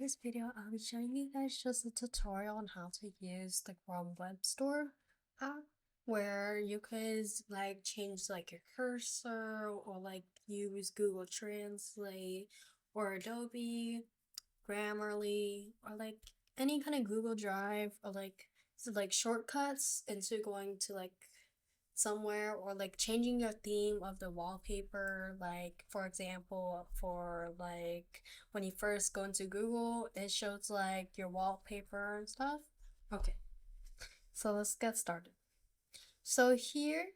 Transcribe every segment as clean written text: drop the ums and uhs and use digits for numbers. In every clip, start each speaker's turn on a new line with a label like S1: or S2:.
S1: today's video, I'll be showing you guys just a tutorial on how to use the Chrome Web Store app, where you could like change like your cursor or like use Google Translate or Adobe, Grammarly, or like any kind of Google Drive or like shortcuts into going to like somewhere, or like changing your theme of the wallpaper. Like for example, for like when you first go into Google, it shows like your wallpaper and stuff. Okay, so let's get started. So here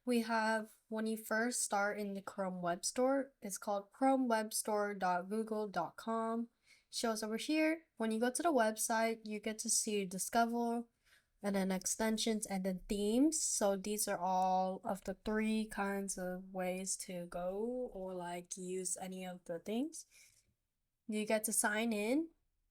S1: we have, when you first start in the Chrome Web Store, it's called chromewebstore.google.com. Shows over here. When you go to the website, you get to see Discover, and then extensions, and then themes. So these are all of the three kinds of ways to go or like use any of the things. You get to sign in,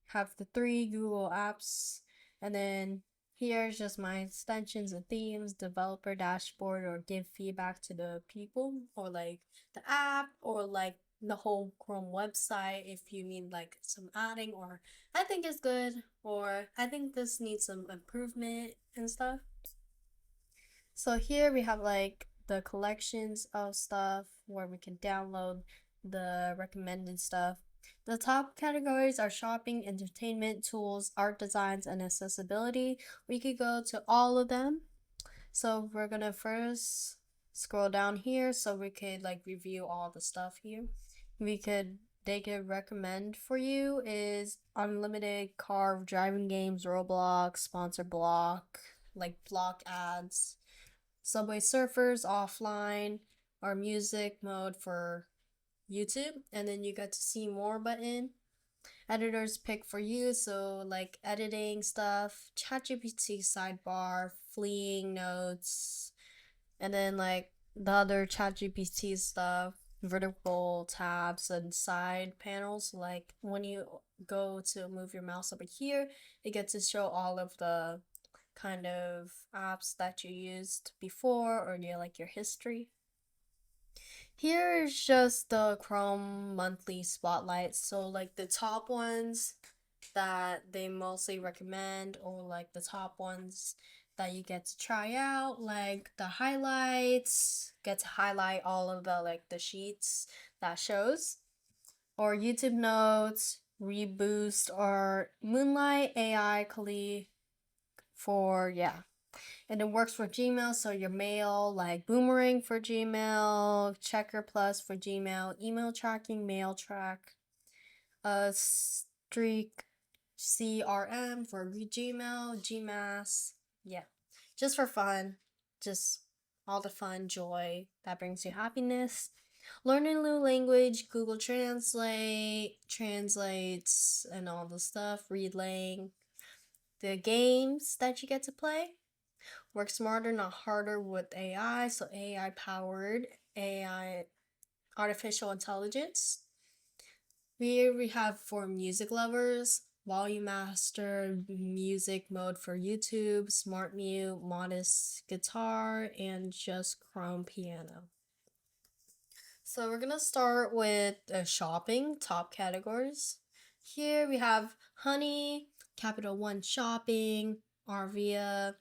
S1: have the three Google apps, and then here's just my extensions and themes, developer dashboard, or give feedback to the people, or like the app, or like the whole Chrome website if you need like some adding, or I think it's good, or I think this needs some improvement and stuff. So here we have like the collections of stuff where we can download the recommended stuff. The top categories are shopping, entertainment, tools, art designs, and accessibility. We could go to all of them. So we're gonna first scroll down here so we could like review all the stuff here. They could recommend for you is unlimited car driving games, Roblox, sponsor block, like block ads, Subway Surfers offline, or music mode for YouTube, and then you get to see more button. Editors pick for you, so like editing stuff, ChatGPT sidebar, fleeing notes, and then like the other ChatGPT stuff, vertical tabs and side panels. Like when you go to move your mouse over here, it gets to show all of the kind of apps that you used before, or like your history. Here is just the Chrome monthly spotlight. So like the top ones that they mostly recommend, or like the top ones that you get to try out, like the highlights, get to highlight all of the like the sheets that shows, or YouTube notes, Reboost, or Moonlight AI Kali for, yeah. And it works for Gmail, so your mail, like Boomerang for Gmail, Checker Plus for Gmail, email tracking, mail track, Streak CRM for Gmail, Gmass, yeah, just for fun, just all the fun, joy that brings you happiness. Learning a new language, Google Translate, translates, and all the stuff, Readlang. The games that you get to play, work smarter, not harder with AI. So AI powered, AI, artificial intelligence. Here we have for music lovers, Volume Master, music mode for YouTube, Smart Mute, Modest Guitar, and just Chrome Piano. So we're gonna start with shopping, top categories. Here we have Honey, Capital One Shopping, Avia,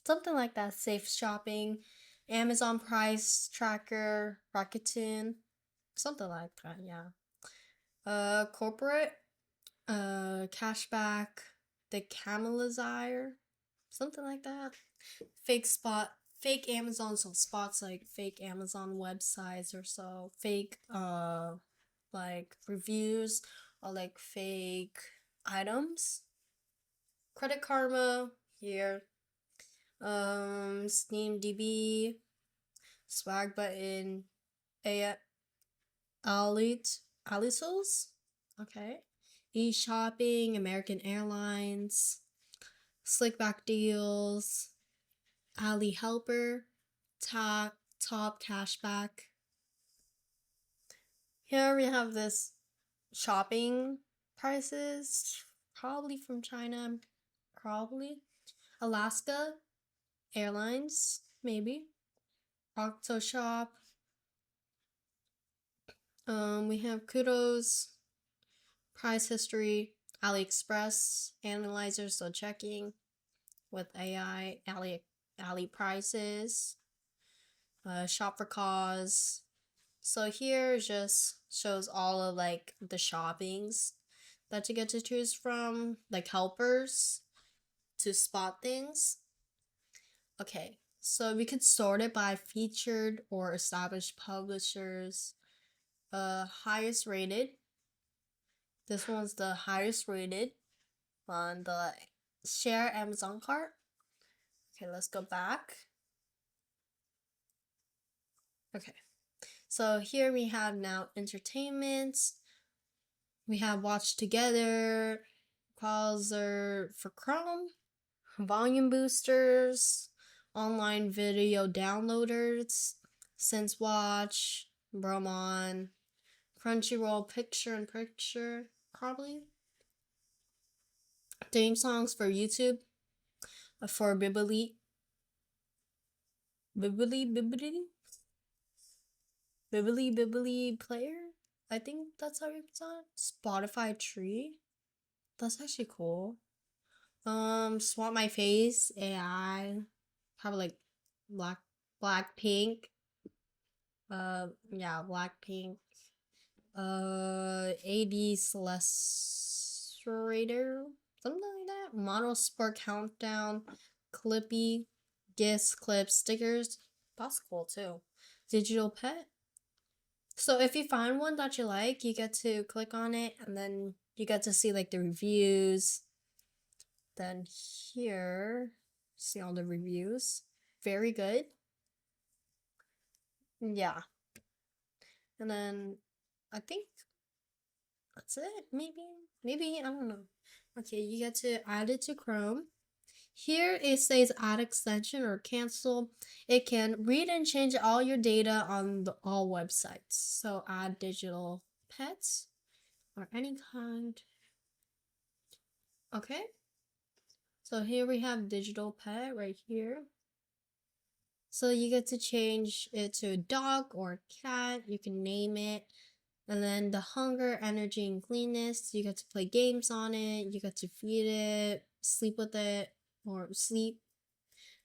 S1: something like that, Safe Shopping, Amazon Price Tracker, Rakuten, something like that, yeah. Corporate, Cashback, the Camelizer, something like that. Fake Amazon, so spots like fake Amazon websites, or so fake like reviews, or like fake items. Credit Karma here, Steam DB, Swag Button, A Alisos, okay, eShopping, American Airlines, Slickback Deals, Ali Helper, Top Cashback. Here we have this shopping prices, probably from China, probably. Alaska Airlines, maybe. OctoShop. We have Kudos, price history, AliExpress analyzer, so checking with AI, Ali prices, shop for cause. So here just shows all of like the shoppings that you get to choose from, like helpers to spot things. Okay, so we could sort it by featured or established publishers. Highest rated. This one's the highest rated on the share Amazon cart. Okay, let's go back. Okay, so here we have now entertainments. We have Watch Together, browser for Chrome, volume boosters, online video downloaders, SenseWatch, Bromon, Crunchyroll Picture in Picture, probably. Theme songs for YouTube, for Bibbly. Bibbly player? I think that's how it's on. Spotify tree. That's actually cool. Swap My Face, AI. Probably like Blackpink. Yeah, Blackpink. AD Celesterator, something like that. Model Sport Countdown, Clippy, GIFs, clips, stickers. That's cool too. Digital Pet. So if you find one that you like, you get to click on it and then you get to see like the reviews. Then here, see all the reviews. Very good. Yeah. And then I think that's it. Maybe, I don't know. Okay, you get to add it to Chrome. Here it says add extension or cancel. It can read and change all your data on all websites. So add digital pets or any kind. Okay. So here we have digital pet right here. So you get to change it to a dog or cat. You can name it. And then the hunger, energy, and cleanness. You get to play games on it. You get to feed it, sleep with it, or sleep,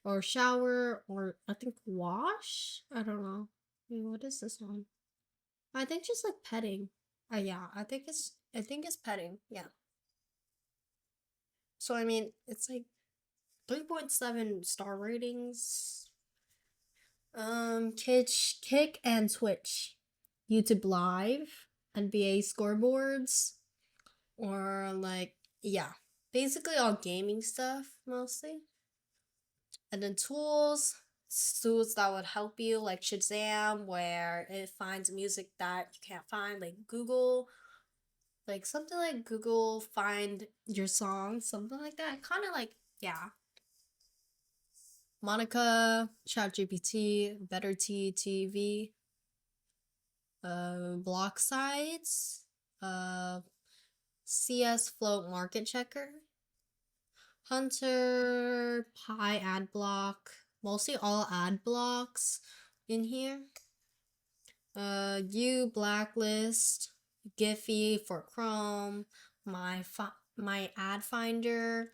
S1: or shower, or I think wash. I don't know. Wait, what is this one? I think just like petting. Yeah, I think it's petting. Yeah. So I mean, it's like 3.7 star ratings. Kick and Twitch, YouTube Live, NBA scoreboards, or like, yeah, basically all gaming stuff mostly. And then tools that would help you, like Shazam, where it finds music that you can't find, like Google, like something like Google find your song, something like that. Kind of like, yeah. Monica, ChatGPT, Better TV, block sites, CS Float Market Checker, Hunter, Pi ad block, mostly all ad blocks in here. U Blacklist, Giphy for Chrome, my ad finder,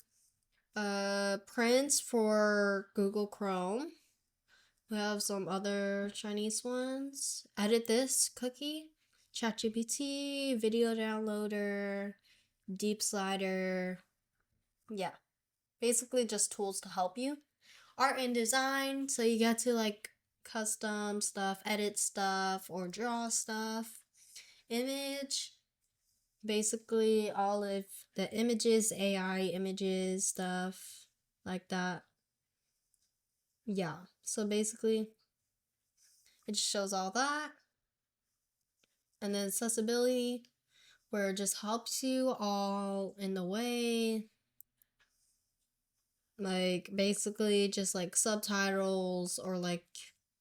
S1: Prince for Google Chrome. We have some other Chinese ones. Edit This Cookie, ChatGPT, Video Downloader, Deep Slider. Yeah, basically just tools to help you. Art and design, so you get to like custom stuff, edit stuff, or draw stuff. Image, basically all of the images, AI images, stuff like that. Yeah, so basically it just shows all that. And then accessibility, where it just helps you all in the way. Like basically just like subtitles or like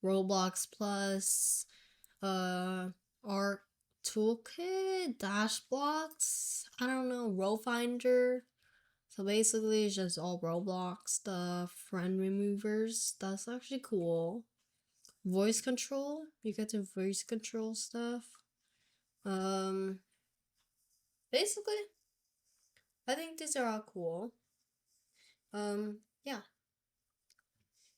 S1: Roblox Plus, art toolkit, dash blocks, I don't know, row finder. So basically it's just all Roblox stuff, friend removers. That's actually cool. Voice control, you get to voice control stuff. basically, I think these are all cool. Yeah.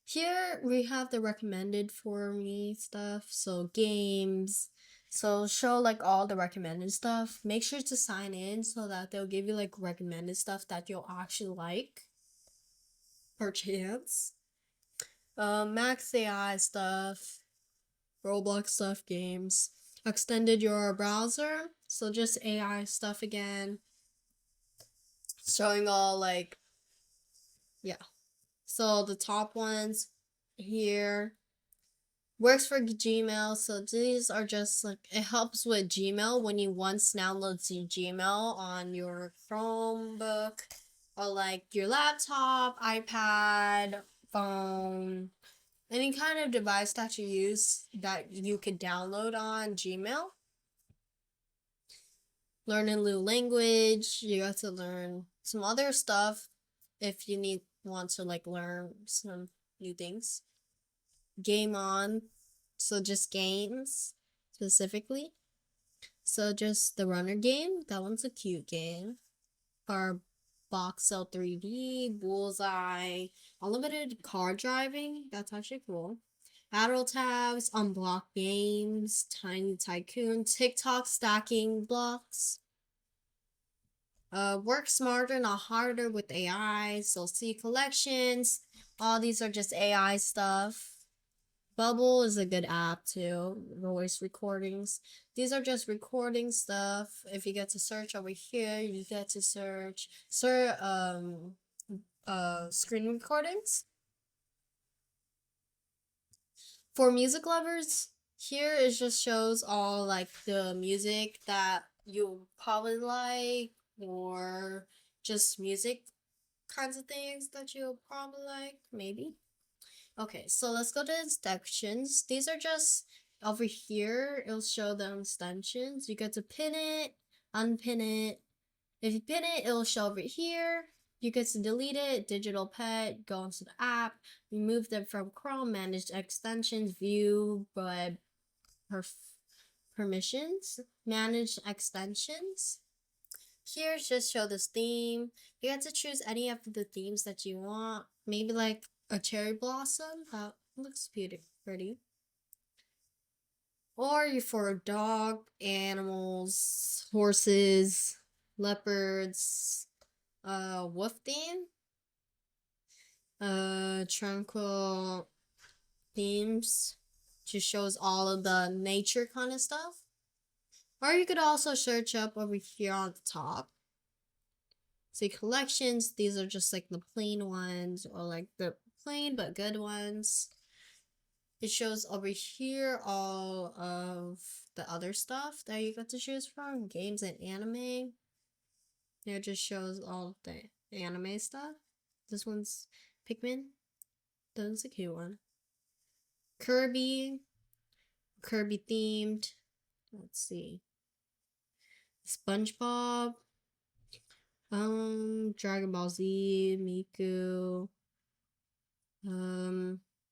S1: Here we have the recommended for me stuff. So games. So show like all the recommended stuff. Make sure to sign in so that they'll give you like recommended stuff that you'll actually like. Per chance. Max AI stuff. Roblox stuff, games. Extended your browser. So just AI stuff again. Showing all like, yeah. So the top ones here works for Gmail. So these are just like, it helps with Gmail when you once download Gmail on your Chromebook or like your laptop, iPad, phone, any kind of device that you use that you could download on Gmail. Learn a new language. You got to learn some other stuff if you want to like learn some new things. Game on, so just games specifically. So just the runner game, that one's a cute game. Or Boxel 3D, Bullseye, unlimited car driving, that's actually cool. Battle tabs, unblock games, Tiny Tycoon, TikTok stacking blocks. Work smarter, not harder with AI. So see collections. All these are just AI stuff. Bubble is a good app too. Voice recordings. These are just recording stuff. If you get to search over here, you get to search screen recordings. For music lovers, here it just shows all like the music that you probably like, or just music kinds of things that you'll probably like, maybe. Okay, so let's go to extensions. These are just over here. It'll show the extensions. You get to pin it, unpin it. If you pin it, it'll show over here. You get to delete it, digital pet, go into the app, remove them from Chrome, manage extensions, view, but permissions, manage extensions. Here, just show this theme. You get to choose any of the themes that you want. Maybe like a cherry blossom. That looks pretty. Or you for a dog, animals, horses, leopards, wolf theme. Tranquil themes. Just shows all of the nature kind of stuff. Or you could also search up over here on the top. See collections, these are just like the plain ones, or like the plain but good ones. It shows over here all of the other stuff that you got to choose from, games and anime. It just shows all the anime stuff. This one's Pikmin. That's a cute one. Kirby themed. Let's see. SpongeBob. Dragon Ball Z, Miku.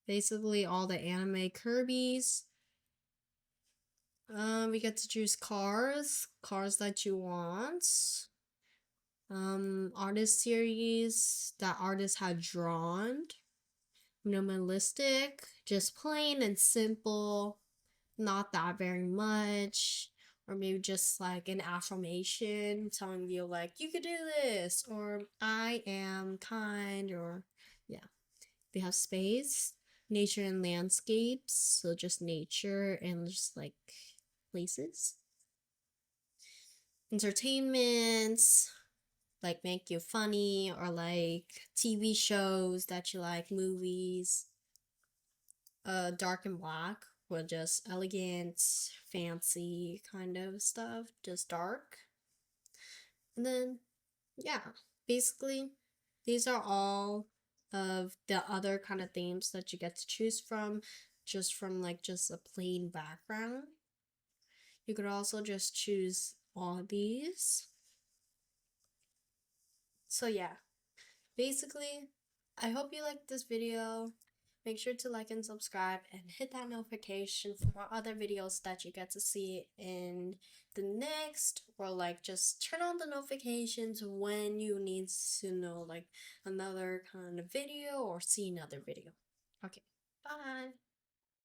S1: Basically all the anime Kirby's. We get to choose cars that you want. Artist series that artists had drawn. Minimalistic, just plain and simple, not that very much. Or maybe just like an affirmation telling you like you could do this, or I am kind, or yeah. We have space, nature and landscapes, so just nature and just like places. Entertainments, like make you funny, or like TV shows that you like, movies. Dark and black, with just elegant, fancy kind of stuff, just dark. And then, yeah, basically, these are all of the other kind of themes that you get to choose from, just from like just a plain background. You could also just choose all of these. So yeah, basically, I hope you liked this video. Make sure to like and subscribe and hit that notification for more other videos that you get to see in the next, or like just turn on the notifications when you need to know like another kind of video or see another video. Okay, bye.